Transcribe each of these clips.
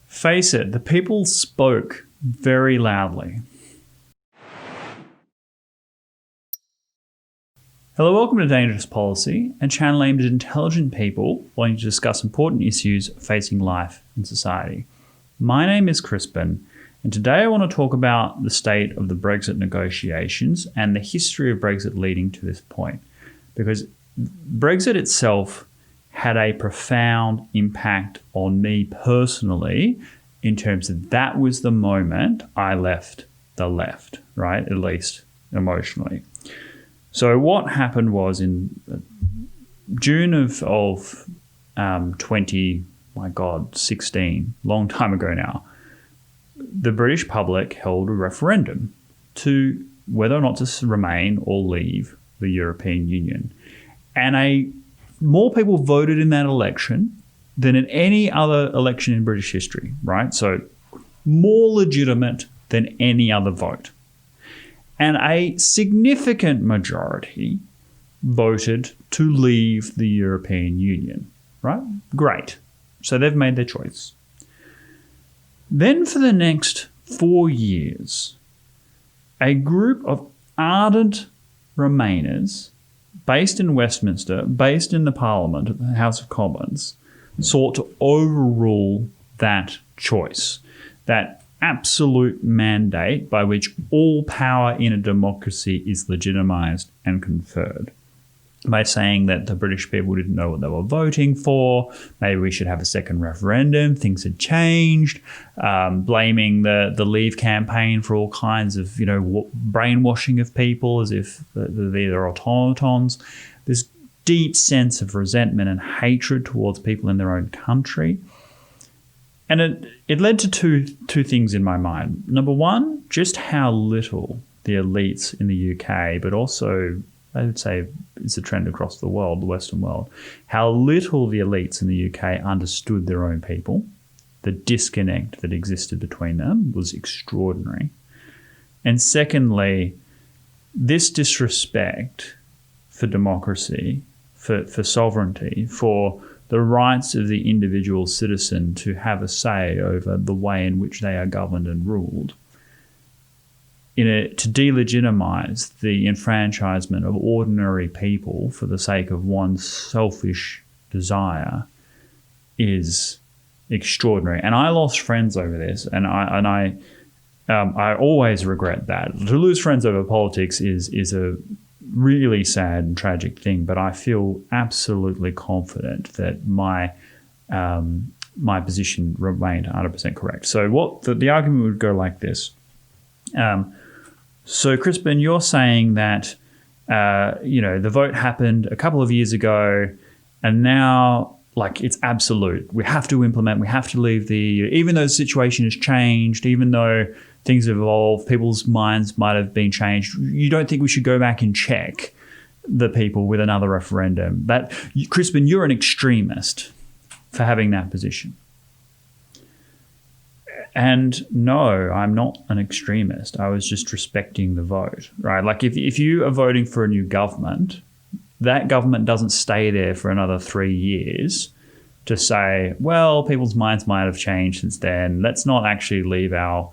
Face it, the people spoke very loudly. Hello, welcome to Dangerous Policy, a channel aimed at intelligent people wanting to discuss important issues facing life and society. My name is Crispin, and today I want to talk about the state of the Brexit negotiations and the history of Brexit leading to this point. Because Brexit itself had a profound impact on me personally in terms of that was the moment I left the left, right? At least emotionally. So what happened was in June of 2016, long time ago now, the British public held a referendum to whether or not to remain or leave the European Union. And more people voted in that election than in any other election in British history, right? So more legitimate than any other vote. And a significant majority voted to leave the European Union, right? Great. So they've made their choice. Then for the next 4 years, a group of ardent Remainers based in Westminster, based in the Parliament, the House of Commons, sought to overrule that choice, that absolute mandate by which all power in a democracy is legitimised and conferred, by saying that the British people didn't know what they were voting for, maybe we should have a second referendum, things had changed, blaming the Leave campaign for all kinds of, brainwashing of people as if they're automatons. This deep sense of resentment and hatred towards people in their own country. And it led to two things in my mind. Number one, just how little the elites in the UK, but also I would say it's a trend across the world, the Western world, how little the elites in the UK understood their own people. The disconnect that existed between them was extraordinary. And secondly, this disrespect for democracy, for sovereignty, for the rights of the individual citizen to have a say over the way in which they are governed and ruled, to delegitimize the enfranchisement of ordinary people for the sake of one's selfish desire is extraordinary. And I lost friends over this, and I always regret that. To lose friends over politics is a really sad and tragic thing, but I feel absolutely confident that my position remained 100% correct. So what the argument would go like this. So, Crispin, you're saying that, the vote happened a couple of years ago and now, it's absolute. We have to implement, we have to leave the EU. Even though the situation has changed, even though things have evolved, people's minds might have been changed, you don't think we should go back and check the people with another referendum? Crispin, you're an extremist for having that position. And no, I'm not an extremist. I was just respecting the vote, right? If you are voting for a new government, that government doesn't stay there for another 3 years to say, well, people's minds might have changed since then. Let's not actually leave power.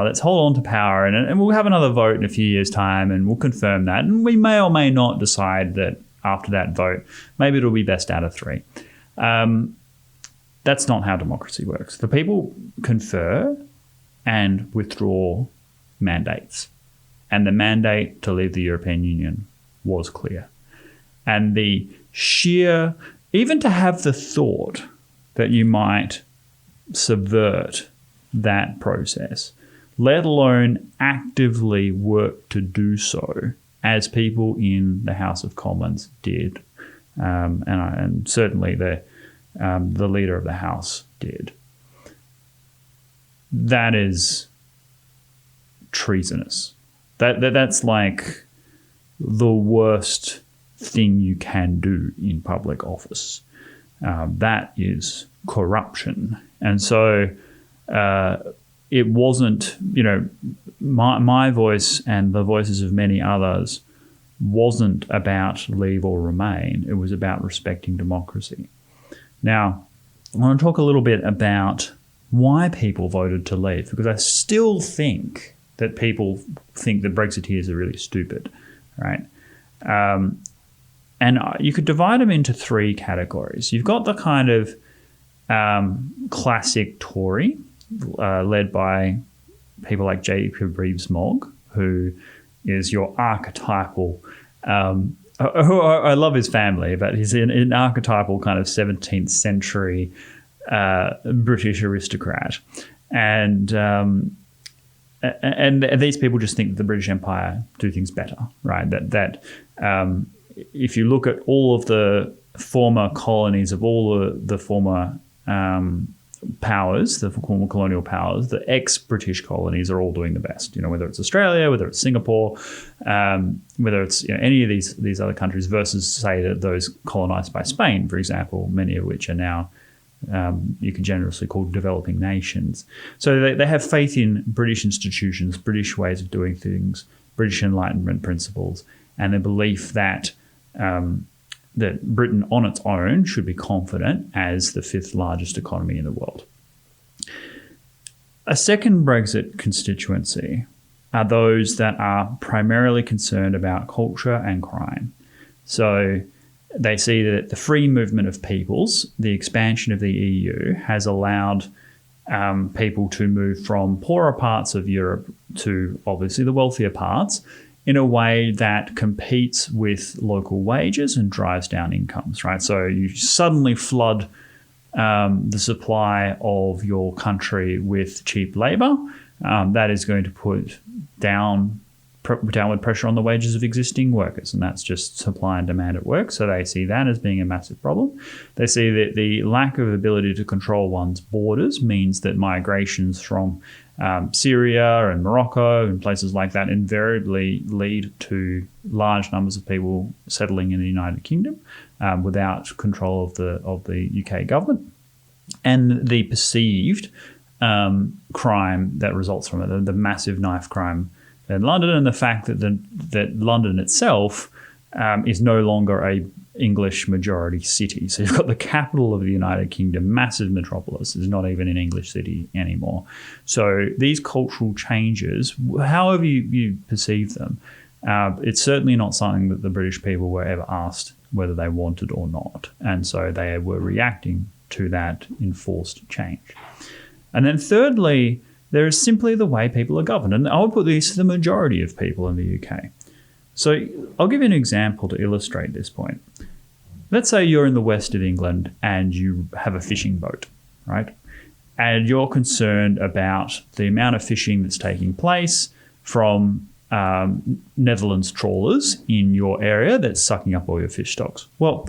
Let's hold on to power and we'll have another vote in a few years' time and we'll confirm that. And we may or may not decide that after that vote, maybe it'll be best out of 3. That's not how democracy works. The people confer and withdraw mandates. And the mandate to leave the European Union was clear. And the sheer, even to have the thought that you might subvert that process, let alone actively work to do so, as people in the House of Commons did, and certainly the leader of the House did. That is treasonous. That's like the worst thing you can do in public office. That is corruption. And so it wasn't, my voice and the voices of many others wasn't about leave or remain. It was about respecting democracy. Now, I want to talk a little bit about why people voted to leave, because I still think that people think that Brexiteers are really stupid, right? And you could divide them into three categories. You've got the kind of classic Tory, led by people like Jacob Rees-Mogg, who is your archetypal. I love his family, but he's an archetypal kind of 17th century British aristocrat, and these people just think that the British Empire do things better, right? That if you look at all of the former colonies of all the former powers, the former colonial powers, the ex-British colonies are all doing the best. Whether it's Australia, whether it's Singapore, whether it's any of these other countries versus, say, those colonized by Spain, for example, many of which are now you can generously call developing nations. So they have faith in British institutions, British ways of doing things, British Enlightenment principles, and the belief that that Britain on its own should be confident as the fifth largest economy in the world. A second Brexit constituency are those that are primarily concerned about culture and crime. So they see that the free movement of peoples, the expansion of the EU, has allowed people to move from poorer parts of Europe to obviously the wealthier parts in a way that competes with local wages and drives down incomes, right? So you suddenly flood the supply of your country with cheap labour. That is going to put downward pressure on the wages of existing workers, and that's just supply and demand at work. So they see that as being a massive problem. They see that the lack of ability to control one's borders means that migrations from Syria and Morocco and places like that invariably lead to large numbers of people settling in the United Kingdom without control of the UK government, and the perceived crime that results from it, the massive knife crime in London, and the fact that London itself is no longer a English majority city. So you've got the capital of the United Kingdom, massive metropolis, is not even an English city anymore. So these cultural changes, however you perceive them, it's certainly not something that the British people were ever asked whether they wanted or not. And so they were reacting to that enforced change. And then thirdly, there is simply the way people are governed. And I would put this to the majority of people in the UK. So I'll give you an example to illustrate this point. Let's say you're in the west of England and you have a fishing boat, right? And you're concerned about the amount of fishing that's taking place from Netherlands trawlers in your area that's sucking up all your fish stocks. Well,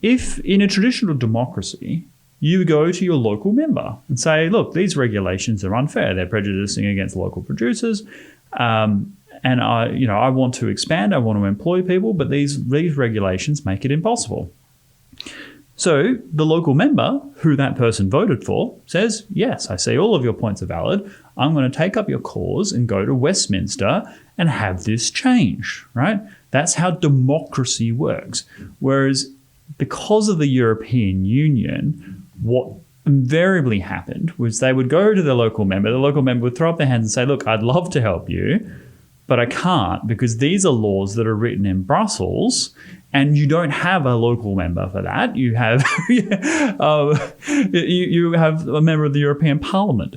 if in a traditional democracy, you go to your local member and say, look, these regulations are unfair. They're prejudicing against local producers. And I want to expand. I want to employ people, but these regulations make it impossible. So the local member, who that person voted for, says, yes, I see all of your points are valid. I'm going to take up your cause and go to Westminster and have this change, right? That's how democracy works. Whereas because of the European Union, what invariably happened was they would go to the local member would throw up their hands and say, look, I'd love to help you, but I can't because these are laws that are written in Brussels and you don't have a local member for that. You have you have a member of the European Parliament.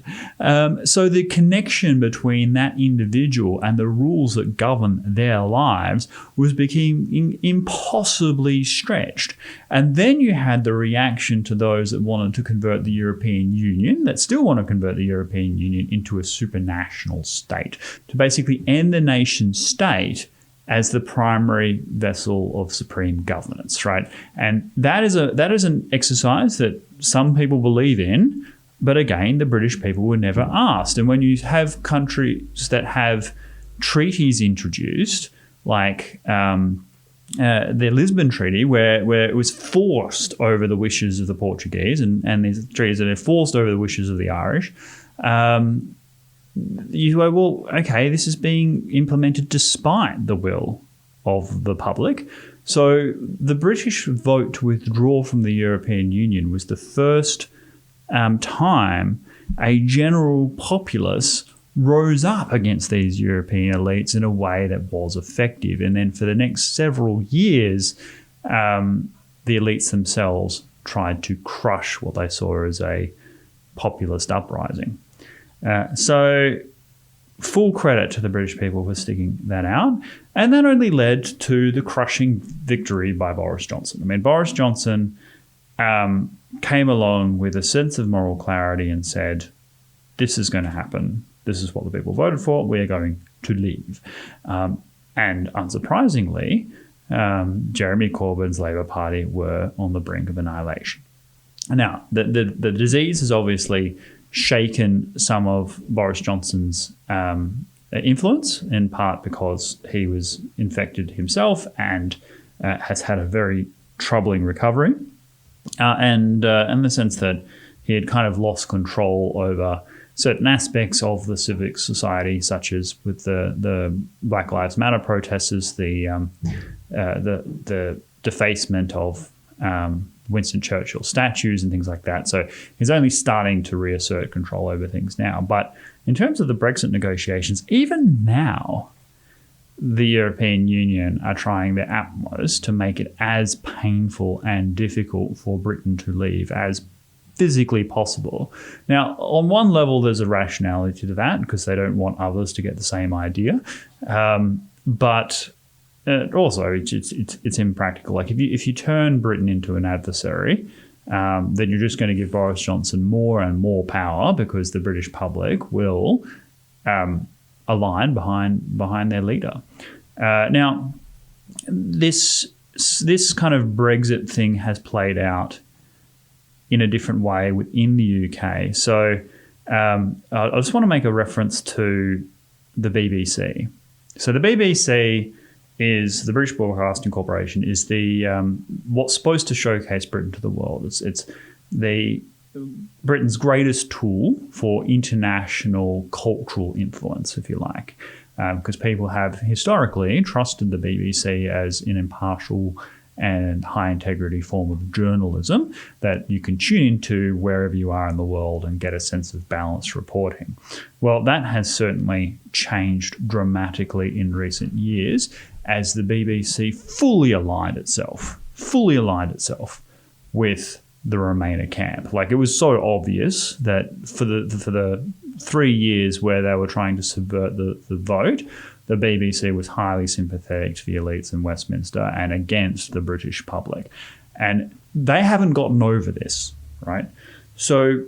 So the connection between that individual and the rules that govern their lives became impossibly stretched. And then you had the reaction to those that wanted to convert the European Union, that still want to convert the European Union into a supranational state, to basically end the nation state as the primary vessel of supreme governance, right? And that is an exercise that some people believe in, but again, the British people were never asked. And when you have countries that have treaties introduced, like the Lisbon Treaty, where it was forced over the wishes of the Portuguese, and these treaties that are forced over the wishes of the Irish, you go, well, okay, this is being implemented despite the will of the public. So the British vote to withdraw from the European Union was the first time a general populace rose up against these European elites in a way that was effective. And then for the next several years, the elites themselves tried to crush what they saw as a populist uprising. So full credit to the British people for sticking that out. And that only led to the crushing victory by Boris Johnson. I mean, Boris Johnson came along with a sense of moral clarity and said, this is going to happen. This is what the people voted for. We are going to leave. And unsurprisingly, Jeremy Corbyn's Labour Party were on the brink of annihilation. Now, the disease has obviously shaken some of Boris Johnson's influence, in part because he was infected himself and has had a very troubling recovery, and in the sense that he had kind of lost control over certain aspects of the civic society, such as with the Black Lives Matter protesters, the defacement of Winston Churchill statues and things like that. So he's only starting to reassert control over things now. But in terms of the Brexit negotiations, even now, the European Union are trying their utmost to make it as painful and difficult for Britain to leave as physically possible. Now, on one level, there's a rationality to that because they don't want others to get the same idea. But also, it's impractical. Like if you turn Britain into an adversary, then you're just going to give Boris Johnson more and more power because the British public will align behind their leader. Now, this kind of Brexit thing has played out in a different way within the UK. So I just want to make a reference to the BBC. So the BBC is the British Broadcasting Corporation is the what's supposed to showcase Britain to the world. It's the Britain's greatest tool for international cultural influence, if you like, because people have historically trusted the BBC as an impartial and high integrity form of journalism that you can tune into wherever you are in the world and get a sense of balanced reporting. Well, that has certainly changed dramatically in recent years as the BBC fully aligned itself with the Remainer camp. Like, it was so obvious that for the 3 years where they were trying to subvert the vote, the BBC was highly sympathetic to the elites in Westminster and against the British public. And they haven't gotten over this, right? So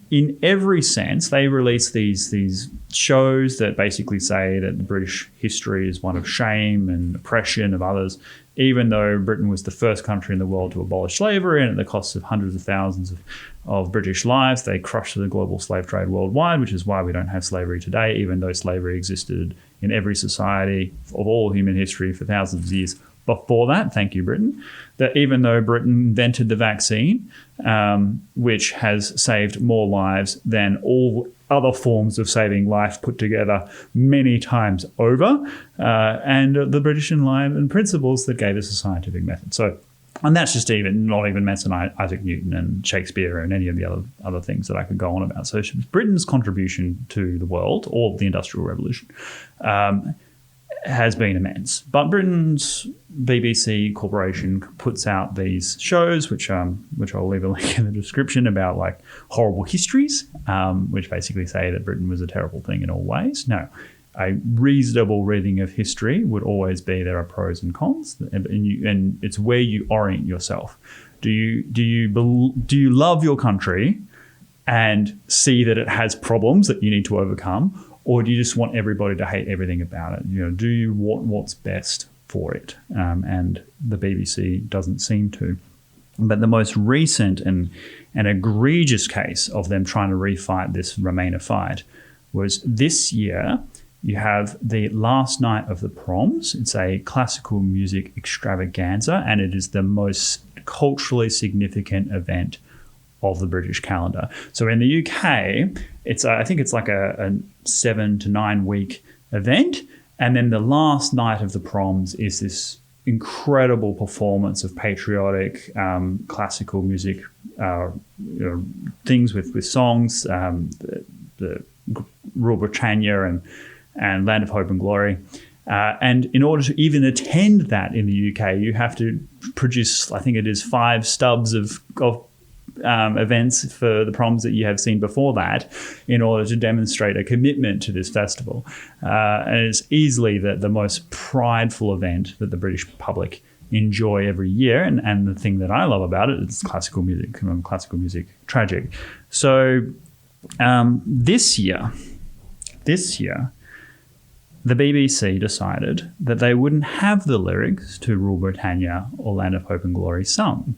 in every sense, they release these shows that basically say that the British history is one of shame and oppression of others, even though Britain was the first country in the world to abolish slavery, and at the cost of hundreds of thousands of British lives, they crushed the global slave trade worldwide, which is why we don't have slavery today, even though slavery existed in every society of all human history for thousands of years before that. Thank you, Britain. That even though Britain invented the vaccine, which has saved more lives than all other forms of saving life put together many times over, and the British Enlightenment principles that gave us a scientific method. So, and that's just not even mention Isaac Newton and Shakespeare and any of the other things that I could go on about. So Britain's contribution to the world, or the Industrial Revolution, has been immense. But Britain's BBC corporation puts out these shows, which I'll leave a link in the description, about like horrible histories, which basically say that Britain was a terrible thing in all ways. No, a reasonable reading of history would always be there are pros and cons, and it's where you orient yourself. Do you love your country and see that it has problems that you need to overcome? Or do you just want everybody to hate everything about it? You know, do you want what's best for it? And the BBC doesn't seem to. But the most recent and egregious case of them trying to refight this Remainer fight was this year. You have the last night of the Proms. It's a classical music extravaganza, and it is the most culturally significant event of the British calendar. So in the UK, I think it's like a 7 to 9 week event, and then the last night of the Proms is this incredible performance of patriotic classical music, things with songs, the Rule Britannia and Land of Hope and Glory. And in order to even attend that in the UK, you have to produce, I think it is 5 stubs of events for the proms that you have seen before that in order to demonstrate a commitment to this festival. And it's easily the most prideful event that the British public enjoy every year. And the thing that I love about it is classical music, classical music tragic. So this year, the BBC decided that they wouldn't have the lyrics to Rule Britannia or Land of Hope and Glory sung.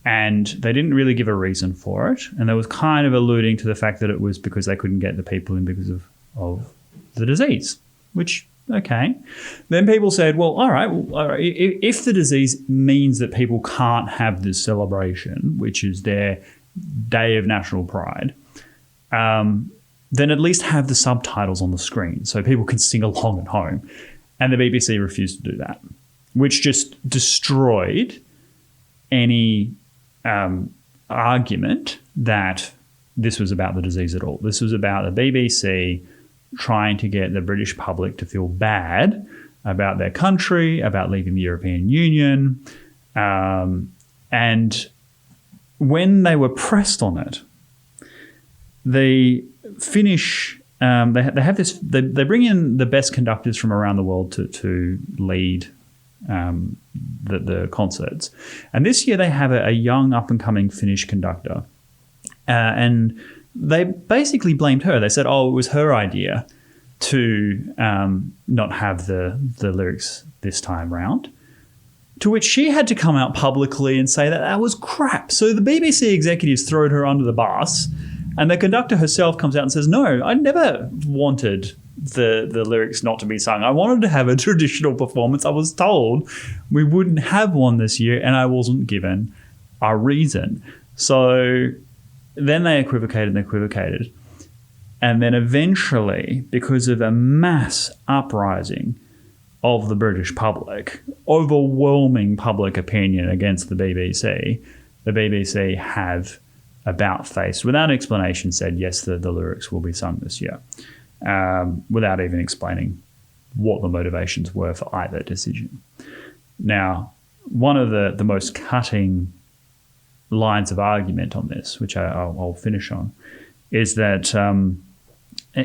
And they didn't really give a reason for it. And they was kind of alluding to the fact that it was because they couldn't get the people in because of the disease, which, okay. Then people said, well, all right, if the disease means that people can't have this celebration, which is their day of national pride, then at least have the subtitles on the screen so people can sing along at home. And the BBC refused to do that, which just destroyed any argument that this was about the disease at all. This was about the BBC trying to get the British public to feel bad about their country, about leaving the European Union. And when they were pressed on it, the Finnish, they have this, they bring in the best conductors from around the world to lead the concerts. And this year they have a young up-and-coming Finnish conductor. And they basically blamed her. They said, oh, it was her idea to not have the lyrics this time round. To which she had to come out publicly and say that was crap. So the BBC executives throw her under the bus, and the conductor herself comes out and says, no, I never wanted the lyrics not to be sung. I wanted to have a traditional performance. I was told we wouldn't have one this year, and I wasn't given a reason. So then they equivocated. And then eventually, because of a mass uprising of the British public, overwhelming public opinion against the BBC have about face, without explanation, said, yes, the lyrics will be sung this year, without even explaining what the motivations were for either decision. Now, one of the most cutting lines of argument on this, which I'll finish on, is that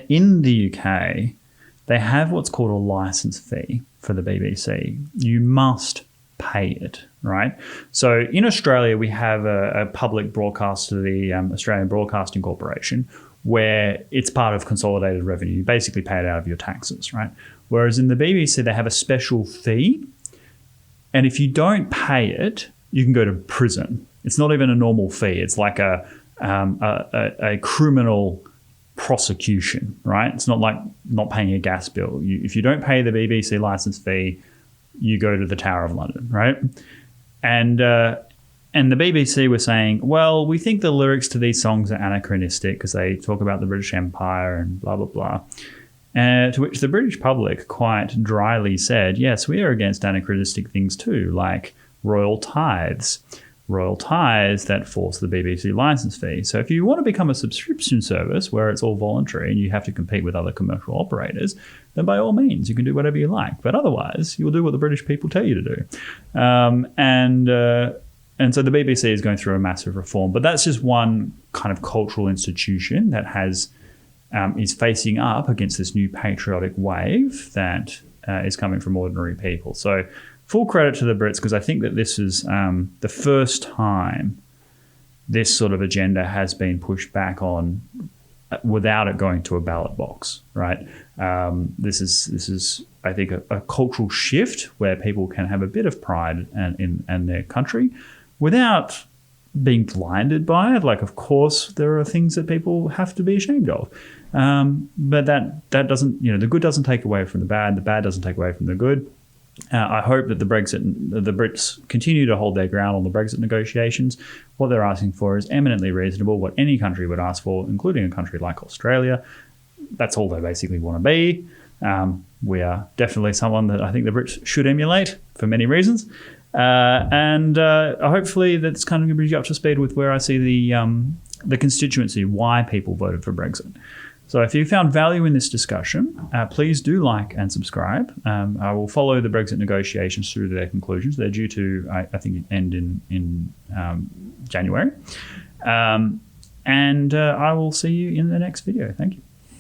in the UK, they have what's called a license fee for the BBC. You must pay it, right? So in Australia, we have a public broadcaster, the Australian Broadcasting Corporation, where it's part of consolidated revenue. You basically pay it out of your taxes, right? Whereas in the BBC, they have a special fee. And if you don't pay it, you can go to prison. It's not even a normal fee. It's like a criminal prosecution, right? It's not like not paying a gas bill. If you don't pay the BBC license fee, you go to the Tower of London, right? And the BBC were saying, well, we think the lyrics to these songs are anachronistic because they talk about the British Empire and blah, blah, blah. To which the British public quite dryly said, yes, we are against anachronistic things too, like royal tithes that force the BBC license fee. So if you want to become a subscription service where it's all voluntary and you have to compete with other commercial operators, then by all means, you can do whatever you like. But otherwise, you'll do what the British people tell you to do. And so the BBC is going through a massive reform. But that's just one kind of cultural institution that is facing up against this new patriotic wave that is coming from ordinary people. So full credit to the Brits, because I think that this is the first time this sort of agenda has been pushed back on without it going to a ballot box, right? This is I think, a cultural shift where people can have a bit of pride in their country without being blinded by it. Like, of course, there are things that people have to be ashamed of. But that doesn't, the good doesn't take away from the bad doesn't take away from the good. I hope that the Brits continue to hold their ground on the Brexit negotiations. What they're asking for is eminently reasonable, what any country would ask for, including a country like Australia. That's all they basically want to be. We are definitely someone that I think the Brits should emulate for many reasons. And hopefully that's kind of going to bring you up to speed with where I see the constituency, why people voted for Brexit. So if you found value in this discussion, please do like and subscribe. I will follow the Brexit negotiations through to their conclusions. They're due to, I think, end in January. And I will see you in the next video. Thank you.